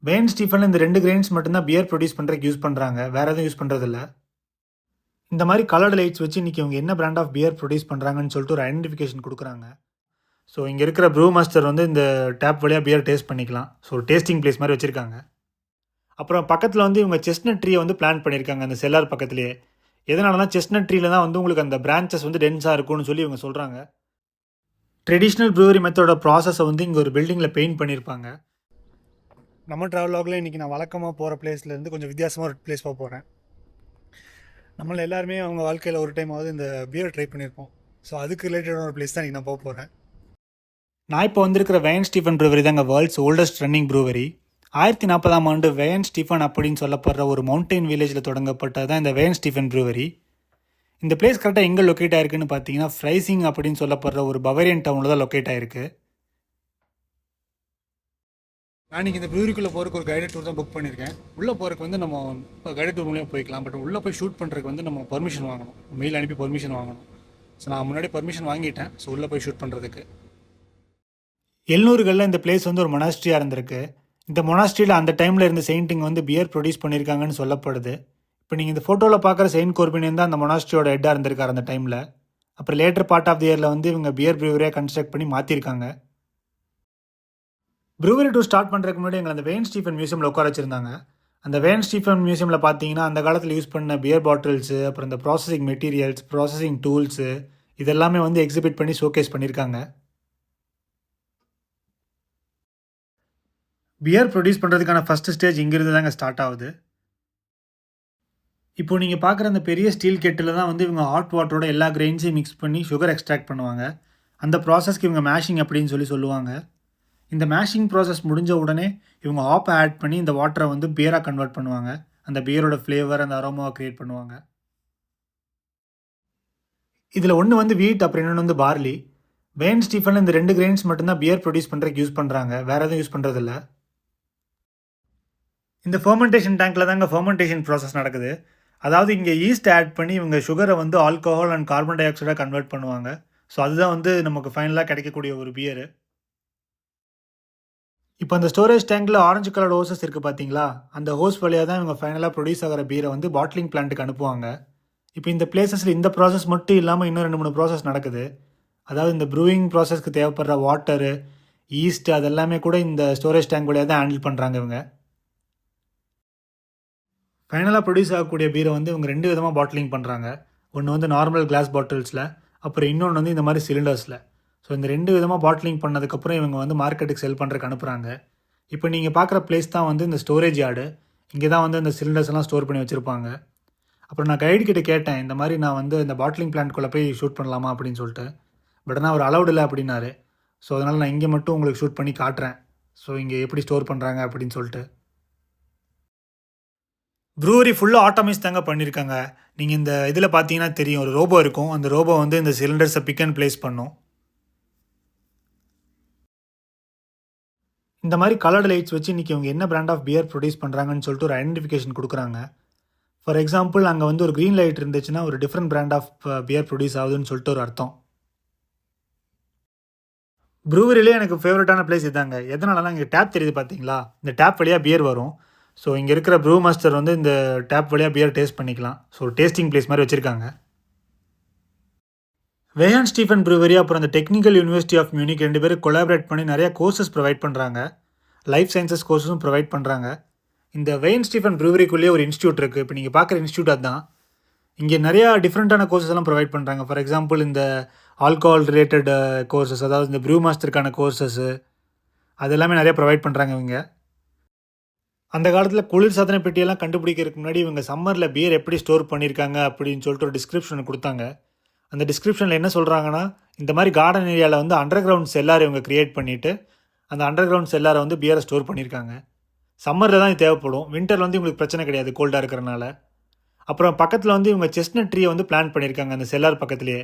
Van Stephen இந்த 2 grains மட்டும்தான் pier produce பண்ணுறதுக்கு யூஸ் பண்ணுறாங்க. வேறு எதுவும் யூஸ் பண்ணுறதில்ல. இந்த மாதிரி கலர்டு லைட்ஸ் வச்சு இன்றைக்கி அவங்க என்ன பிராண்ட் ஆஃப் பியர் ப்ரொடியூஸ் பண்ணுறாங்கன்னு சொல்லிட்டு ஒரு ஐடென்டிஃபிகேஷன் கொடுக்குறாங்க. ஸோ இங்கே இருக்கிற ப்ரூ மாஸ்டர் வந்து இந்த டேப் வழியாக பியர் டேஸ்ட் பண்ணிக்கலாம். ஸோ டேஸ்டிங் பிளேஸ் மாதிரி வச்சுருக்காங்க. அப்புறம் பக்கத்தில் வந்து இவங்க செஸ்னட் ட்ரீயை வந்து பிளான் பண்ணியிருக்காங்க அந்த செல்லார் பக்கத்துலேயே. எதனாலனா செஸ்னட் ட்ரீல தான் வந்து உங்களுக்கு அந்த பிரான்ச்சஸ் வந்து டென்ஸாக இருக்கும்னு சொல்லி இவங்க சொல்கிறாங்க. ட்ரெடிஷ்னல் ப்ரூவரி மெத்தடோட ப்ராசஸை வந்து இங்கே ஒரு பில்டிங்கில் பெயிண்ட் பண்ணியிருப்பாங்க. நம்ம ட்ராவல் லாகில் இன்றைக்கி நான் வழக்கமாக போகிற பிளேஸ்லேருந்து கொஞ்சம் வித்தியாசமாக ஒரு பிளேஸ் போக போகிறேன். நம்மள எல்லாருமே அவங்க வாழ்க்கையில் ஒரு டைமாவது இந்த பியர் ட்ரை பண்ணியிருப்போம். ஸோ அதுக்கு ரிலேட்டடான ஒரு பிளேஸ் தான் இன்றைக்கி நான் போக போகிறேன். நான் இப்போ வந்திருக்கிற வேன் ஸ்டீஃபன் ப்ரூவரி தாங்க வேர்ல்ட்ஸ் ஓல்டஸ்ட் ரன்னிங் ப்ரூவரி. 1940ஆம் ஆண்டு வேன் ஸ்டீஃபன் அப்படின்னு சொல்லப்படுற ஒரு மவுண்டைன் வில்லேஜில் தொடங்கப்பட்டது தான் இந்த வேன் ஸ்டீஃபன் ப்ரூவரி. இந்த பிளேஸ் கரெக்டாக எங்கே லொக்கேட் ஆயிருக்குன்னு பார்த்தீங்கன்னா ஃப்ரைசிங் அப்படின்னு சொல்லப்படுற ஒரு பவேரியன் டவுனில் தான் லொக்கேட் ஆயிருக்கு. நான் இன்றைக்கி இந்த ப்ரூவரிக்குள்ளே போகிறதுக்கு ஒரு கைடட் டூர் தான் புக் பண்ணியிருக்கேன். உள்ளே போகிறதுக்கு வந்து நம்ம இப்போ கைடட் டூர் மூலியம் போய்க்கலாம். பட் உள்ளே போய் ஷூட் பண்ணுறதுக்கு வந்து நம்ம பர்மிஷன் வாங்கணும். மெயில் அனுப்பி பர்மிஷன் வாங்கணும். ஸோ நான் முன்னாடி பர்மிஷன் வாங்கிட்டேன். ஸோ உள்ளே போய் ஷூட் பண்ணுறதுக்கு 700களில் இந்த பிளேஸ் வந்து ஒரு மொனாஸ்ட்ரியாக இருந்திருக்கு. இந்த மொனாஸ்ட்ரியில் அந்த டைமில் இருந்த செயின்ட்டுங்க வந்து பியர் ப்ரொடியூஸ் பண்ணியிருக்காங்கன்னு சொல்லப்படுது. இப்போ நீங்கள் இந்த ஃபோட்டோவில் பார்க்குற செயின்ட் கோர்பினியன் தான் அந்த மொனாஸ்ட்ரியோட ஹெட்டாக இருந்திருக்காரு அந்த டைமில். அப்புறம் லேட்டர் பார்ட் ஆஃப் தி இயரில் வந்து இவங்க பியர் ப்ரூவரியாக கன்ஸ்ட்ரக்ட் பண்ணி மாற்றிருக்காங்க. ப்ரூவரி டூர் ஸ்டார்ட் பண்ணுறதுக்கு முன்னாடி எங்களை அந்த வேன் ஸ்டீஃபன் மியூசியமில் உட்கார வச்சுருந்தாங்க. அந்த வேன் ஸ்டீஃபன் மியூசியமில் பார்த்தீங்கன்னா அந்த காலத்தில் யூஸ் பண்ண பியர் பாட்டில்ஸு, அப்புறம் இந்த ப்ராசஸிங் மெட்டீரியல்ஸ், ப்ராசஸிங் டூல்ஸு இதெல்லாமே வந்து எக்ஸிபிட் பண்ணி ஷோகேஸ் பண்ணியிருக்காங்க. பியர் ப்ரொடியூஸ் பண்ணுறதுக்கான ஃபஸ்ட்டு ஸ்டேஜ் இங்கிருந்து தாங்க ஸ்டார்ட் ஆகுது. இப்போ நீங்கள் பார்க்குற அந்த பெரிய ஸ்டீல் கெட்டில் தான் வந்து இவங்க ஹாட் வாட்டரோட எல்லா கிரெயின்ஸையும் மிக்ஸ் பண்ணி சுகர் எக்ஸ்ட்ராக்ட் பண்ணுவாங்க. அந்த ப்ராசஸ்க்கு இவங்க மேஷிங் அப்படின்னு சொல்லுவாங்க. இந்த மேஷிங் ப்ராசஸ் முடிஞ்ச உடனே இவங்க ஹாப்பை ஆட் பண்ணி இந்த வாட்டரை வந்து பியராக கன்வெர்ட் பண்ணுவாங்க. அந்த பியரோட ஃப்ளேவர், அந்த அரோமாவை க்ரியேட் பண்ணுவாங்க. இதில் ஒன்று வந்து வீட், அப்புறம் இன்னொன்று வந்து பார்லி. வேன் ஸ்டீஃபன் இந்த 2 கிரெயின்ஸ் மட்டும்தான் பியர் ப்ரொடியூஸ் பண்ணுறதுக்கு யூஸ் பண்ணுறாங்க. வேறு எதுவும் யூஸ் பண்ணுறதில்ல. இந்த ஃபெர்மெண்டேஷன் டேங்க்கில் தாங்க ஃபெர்மெண்டேஷன் ப்ராசஸ் நடக்குது. அதாவது இங்கே ஈஸ்ட் ஆட் பண்ணி இவங்க சுகரை வந்து ஆல்கஹால் அண்ட் கார்பன் டை ஆக்சைடாக கன்வெர்ட் பண்ணுவாங்க. ஸோ அதுதான் வந்து நமக்கு ஃபைனலாக கிடைக்கக்கூடிய ஒரு பியரு. இப்போ அந்த ஸ்டோரேஜ் டேங்கில் ஆரஞ்சு கலர் ஹோசஸ் இருக்குது பார்த்தீங்களா? அந்த ஹோஸ் வழியாக தான் இவங்க ஃபைனலாக ப்ரொடியூஸ் ஆகிற பீரை வந்து பாட்லிங் பிளான்ட்டுக்கு அனுப்புவாங்க. இப்போ இந்த பிளேசஸில் இந்த ப்ராசஸ் மட்டும் இல்லாமல் இன்னும் 2-3 ப்ராசஸ் நடக்குது. அதாவது இந்த ப்ரூவிங் ப்ராசஸ்க்கு தேவைப்படுற வாட்டரு, ஈஸ்ட் அதெல்லாமே கூட இந்த ஸ்டோரேஜ் டேங்க் வழியாக தான் ஹேண்டில் பண்ணுறாங்க இவங்க. ஃபைனலாக ப்ரொடியூஸ் ஆகக்கூடிய பீரை வந்து இவங்க 2 விதமாக பாட்டிலிங் பண்ணுறாங்க. ஒன்று வந்து நார்மல் கிளாஸ் பாட்டில்ஸில், அப்புறம் இன்னொன்று வந்து இந்த மாதிரி சிலிண்டர்ஸில். ஸோ இந்த 2 விதமாக பாட்டிலிங் பண்ணதுக்கப்புறம் இவங்க வந்து மார்க்கெட்டுக்கு செல் பண்ணுறதுக்கு அனுப்புகிறாங்க. இப்போ நீங்கள் பார்க்குற பிளேஸ் தான் வந்து இந்த ஸ்டோரேஜ் யார்டு. இங்கே தான் வந்து இந்த சிலிண்டர்ஸ் எல்லாம் ஸ்டோர் பண்ணி வச்சுருப்பாங்க. அப்புறம் நான் கைடு கிட்ட கேட்டேன், இந்த மாதிரி நான் வந்து இந்த பாட்டிலிங் பிளான்ட்குள்ளே போய் ஷூட் பண்ணலாமா அப்படின்னு சொல்லிட்டு. பட் ஆனால் அவர் அலௌட் இல்லை அப்படின்னாரு. ஸோ அதனால் நான் இங்கே மட்டும் உங்களுக்கு ஷூட் பண்ணி காட்டுறேன். ஸோ இங்கே எப்படி ஸ்டோர் பண்ணுறாங்க அப்படின்னு சொல்லிட்டு. ப்ரூவரி ஃபுல்லாக ஆட்டோமைஸ் தாங்க பண்ணியிருக்காங்க. நீங்கள் இந்த இதில் பார்த்தீங்கன்னா தெரியும், ஒரு ரோபோ இருக்கும். அந்த ரோபோ வந்து இந்த சிலிண்டர்ஸை பிக் அண்ட் பிளேஸ் பண்ணும். இந்த மாதிரி கலர்டு லைட்ஸ் வச்சு இன்றைக்கி அவங்க என்ன பிராண்ட் ஆஃப் பியர் ப்ரொடியூஸ் பண்ணுறாங்கன்னு சொல்லிட்டு ஒரு ஐடென்டிஃபிகேஷன் கொடுக்குறாங்க. ஃபார் எக்ஸாம்பிள் அங்கே வந்து ஒரு க்ரீன் லைட் இருந்துச்சுன்னா ஒரு different brand of beer produce ஆகுதுன்னு சொல்லிட்டு ஒரு அர்த்தம். ப்ரூவரிலே எனக்கு ஃபேவரட்டான பிளேஸ் இதாங்க. எதனாலலாம் இங்கே டேப் தெரியுது பார்த்தீங்களா? இந்த டேப் வழியாக பியர் வரும். ஸோ இங்கே இருக்கிற ப்ரூ மாஸ்டர் வந்து இந்த டேப் வழியாக பியர் டேஸ்ட் பண்ணிக்கலாம். ஸோ டேஸ்டிங் பிளேஸ் மாதிரி வச்சுருக்காங்க. வேன் ஸ்டீஃபன் ப்ரூவரி அப்புறம் அந்த டெக்னிக்கல் யூனிவர்சிட்டி ஆஃப் மியூனிக் 2 பேரும் கொலாபரேட் பண்ணி நிறையா கோர்சஸ் ப்ரொவைட் பண்ணுறாங்க. லைஃப் சயின்சஸ் கோர்ஸஸும் ப்ரொவைட் பண்ணுறாங்க. இந்த வேன் ஸ்டீஃபன் ப்ரூவரிக்குள்ளேயே ஒரு இன்ஸ்டியூட் இருக்குது. இப்போ நீங்கள் பார்க்குற இன்ஸ்டியூட் அதுதான். இங்கே நிறையா டிஃப்ரெண்ட்டான கோர்சஸ் எல்லாம் ப்ரொவைட் பண்ணுறாங்க. ஃபார் எக்ஸாம்பிள் இந்த ஆல்கஹால் ரிலேட்டட் கோர்சஸ், அதாவது இந்த ப்ரூ மாஸ்டருக்கான கோர்சஸ்ஸு அதெல்லாமே நிறையா ப்ரொவைட் பண்ணுறாங்க இவங்க. அந்த காலத்தில் குளிர் சாதன பெட்டியெல்லாம் கண்டுபிடிக்கிறதுக்கு முன்னாடி இவங்க சம்மரில் பியர் எப்படி ஸ்டோர் பண்ணியிருக்காங்க அப்படின்னு சொல்லிட்டு ஒரு டிஸ்கிரிப்ஷன் கொடுத்தாங்க. அந்த டிஸ்கிரிப்ஷனில் என்ன சொல்கிறாங்கன்னா, இந்த மாதிரி கார்டன் ஏரியாவில் வந்து அண்டர் கிரவுண்ட் செல்லார் இவங்க க்ரியேட் பண்ணிவிட்டு அந்த அண்டர் கிரவுண்ட் செல்லாரை வந்து பியரை ஸ்டோர் பண்ணியிருக்காங்க. சம்மரில் தான் இது தேவைப்படும். வின்டரில் வந்து இவங்களுக்கு பிரச்சனை கிடையாது, கோல்டாக இருக்கிறனால. அப்புறம் பக்கத்தில் வந்து இவங்க செஸ்னட் ட்ரீயை வந்து பிளான் பண்ணியிருக்காங்க அந்த செல்லார் பக்கத்துலேயே.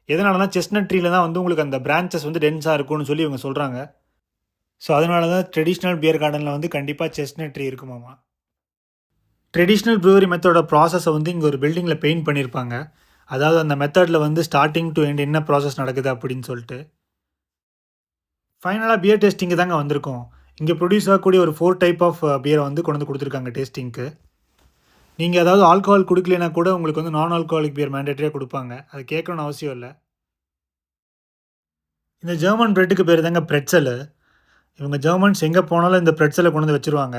எதனாலனா செஸ்னட் ட்ரீல தான் வந்து உங்களுக்கு அந்த பிரான்ச்சஸ் வந்து டென்ஸாக இருக்கும்னு சொல்லி இவங்க சொல்கிறாங்க. ஸோ அதனால தான் ட்ரெடிஷ்னல் பியர் கார்டனில் வந்து கண்டிப்பாக செஸ்னட் ட்ரீ இருக்குமாமா. ட்ரெடிஷ்னல் ப்ரூவரி மெத்தடோட ப்ராசஸை வந்து இங்கே ஒரு பில்டிங்கில் பெயிண்ட் பண்ணியிருப்பாங்க. அதாவது அந்த மெத்தடில் வந்து ஸ்டார்டிங் டு எண்ட் என்ன ப்ராசஸ் நடக்குது அப்படின்னு சொல்லிட்டு. ஃபைனலாக பியர் டெஸ்டிங்கு தாங்க வந்திருக்கோம். இங்கே ப்ரொடியூஸ் ஆகக்கூடிய ஒரு 4 டைப் ஆஃப் பியரை வந்து கொண்டு வந்து கொடுத்துருக்காங்க டேஸ்டிங்க்கு. நீங்கள் ஏதாவது ஆல்கஹால் குடிக்கலைன்னா கூட உங்களுக்கு வந்து நான் ஆல்கஹாலிக் பியர் மேண்டேட்டரியாக கொடுப்பாங்க. அது கேட்கணும்னு அவசியம் இல்லை. இந்த ஜெர்மன் பிரெட்டுக்கு பேர் தாங்க பிரெட்சலு. இவங்க ஜெர்மன்ஸ் எங்கே போனாலும் இந்த பிரெட்சலை கொண்டு வந்து வச்சுருவாங்க.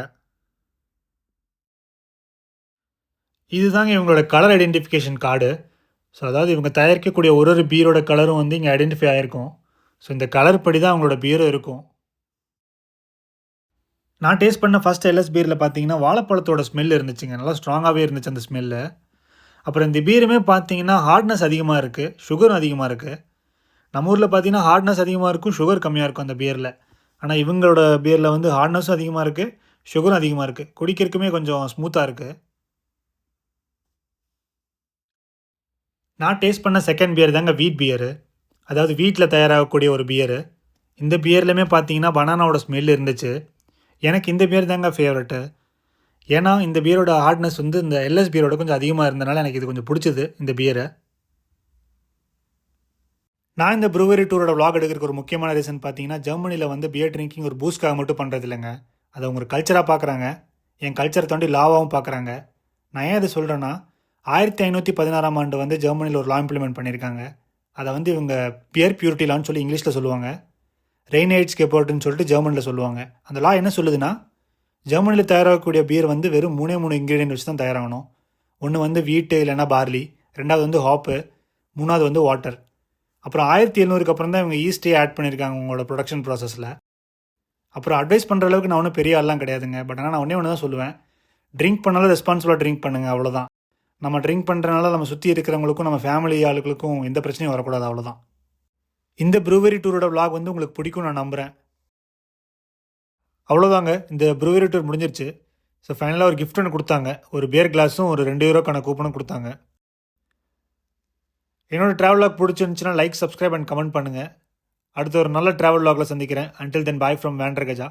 இதுதாங்க இவங்களோட கலர் ஐடென்டிஃபிகேஷன் கார்டு. ஸோ அதாவது இவங்க தயாரிக்கக்கூடிய ஒரு ஒரு பீரோட கலரும் வந்து இங்கே ஐடென்டிஃபை ஆகிருக்கும். ஸோ இந்த கலர் படி தான் அவங்களோட பீரும் இருக்கும். நான் டேஸ்ட் பண்ண ஃபஸ்ட் எல்எஸ் பீரில் பார்த்தீங்கன்னா வாழைப்பழத்தோட ஸ்மெல் இருந்துச்சுங்க. நல்லா ஸ்ட்ராங்காகவே இருந்துச்சு அந்த ஸ்மெல்லு. அப்புறம் இந்த பீருமே பார்த்தீங்கன்னா ஹார்ட்னஸ் அதிகமாக இருக்குது, சுகரும் அதிகமாக இருக்குது. நம்ம ஊரில் பார்த்தீங்கன்னா ஹார்ட்னஸ் அதிகமாக இருக்கும், சுகர் கம்மியாக இருக்கும் அந்த பியரில். ஆனால் இவங்களோட பியரில் வந்து ஹார்ட்னஸும் அதிகமாக இருக்குது, சுகரும் அதிகமாக இருக்குது. குடிக்கிறதுக்குமே கொஞ்சம் ஸ்மூத்தாக இருக்குது. நான் டேஸ்ட் பண்ண செகண்ட் பியர் தாங்க வீட் பியரு. அதாவது வீட்டில் தயாராகக்கூடிய ஒரு பியரு. இந்த பியர்லையுமே பார்த்தீங்கன்னா பனானாவோட ஸ்மெல் இருந்துச்சு. எனக்கு இந்த பியர் தாங்க ஃபேவரெட்டு. ஏன்னா இந்த பியரோட ஹார்ட்னஸ் வந்து இந்த எல்எஸ் பியரோட கொஞ்சம் அதிகமாக இருந்தனால எனக்கு இது கொஞ்சம் பிடிச்சது இந்த பியரை. நான் இந்த ப்ரூவரி டூரோட vlog எடுக்கிறதுக்கு ஒரு முக்கியமான ரீசன் பார்த்தீங்கன்னா, ஜெர்மனியில் வந்து பியர் ட்ரிங்கிங் ஒரு பூஸ்ட்காக மட்டும் பண்ணுறது இல்லைங்க. அதை அவங்க ஒரு கல்ச்சராக பார்க்குறாங்க. என் கல்ச்சரை தாண்டி லாவாகவும் பார்க்குறாங்க. நான் ஏன் இதை சொல்கிறேன்னா, 1516ஆம் ஆண்டு வந்து ஜெர்மனியில் ஒரு லா இம்ப்ளிமெண்ட் பண்ணியிருக்காங்க. அதை வந்து இவங்க பியர் பியூரிட்டி லான்னு சொல்லி இங்கிலீஷில் சொல்லுவாங்க. ரெய்னைட்ஸ் கெப்போர்ட்டுன்னு சொல்லிட்டு ஜெர்மனியில் சொல்லுவாங்க. அந்த லா என்ன சொல்லுதுன்னா, ஜெர்மனியில் தயாராகக்கூடிய பியர் வந்து வெறும் 3 இன்க்ரீடியன்ட் வச்சு தான் தயாராகணும். ஒன்று வந்து வீட்டு இல்லைன்னா பார்லி, ரெண்டாவது வந்து ஹாப்பு, மூணாவது வந்து வாட்டர். அப்புறம் 1700க்கு அப்புறம் தான் இவங்க ஈஸ்டே ஆட் பண்ணியிருக்காங்க உங்களோட ப்ரொடக்ஷன் ப்ராசஸில். அப்புறம் அட்வைஸ் பண்ணுற அளவுக்கு நான் ஒன்றும் பெரிய ஆள்லாம் கிடையாதுங்க. பட் ஆனால் நான் ஒன்று தான் சொல்லுவேன், ட்ரிங்க் பண்ணாலும் ரெஸ்பான்சிபிளாக ட்ரிங்க் பண்ணுங்கள், அவ்வளோதான். நம்ம ட்ரிங்க் பண்ணுறனால நம்ம சுற்றி இருக்கிறவங்களுக்கும் நம்ம ஃபேமிலி ஆளுகளுக்கும் எந்த பிரச்சனையும் வரக்கூடாது, அவ்வளோதான். இந்த ப்ரூவரி டூரோட vlog வந்து உங்களுக்கு பிடிக்கும் நான் நம்புகிறேன். அவ்வளோதாங்க, இந்த ப்ரூவரி டூர் முடிஞ்சிருச்சு. ஸோ ஃபைனலாக ஒரு gift ஒன்று கொடுத்தாங்க. ஒரு பியர் கிளாஸும் ஒரு 2 யூரோக்கான கூப்பனும் கொடுத்தாங்க. என்னோட ட்ராவல் vlog பிடிச்சிருந்துச்சுன்னா லைக், சப்ஸ்கிரைப் அண்ட் கமெண்ட் பண்ணுங்கள். அடுத்த ஒரு நல்ல ட்ராவல் vlogல சந்திக்கிறேன். Until then bye from wander Gaja.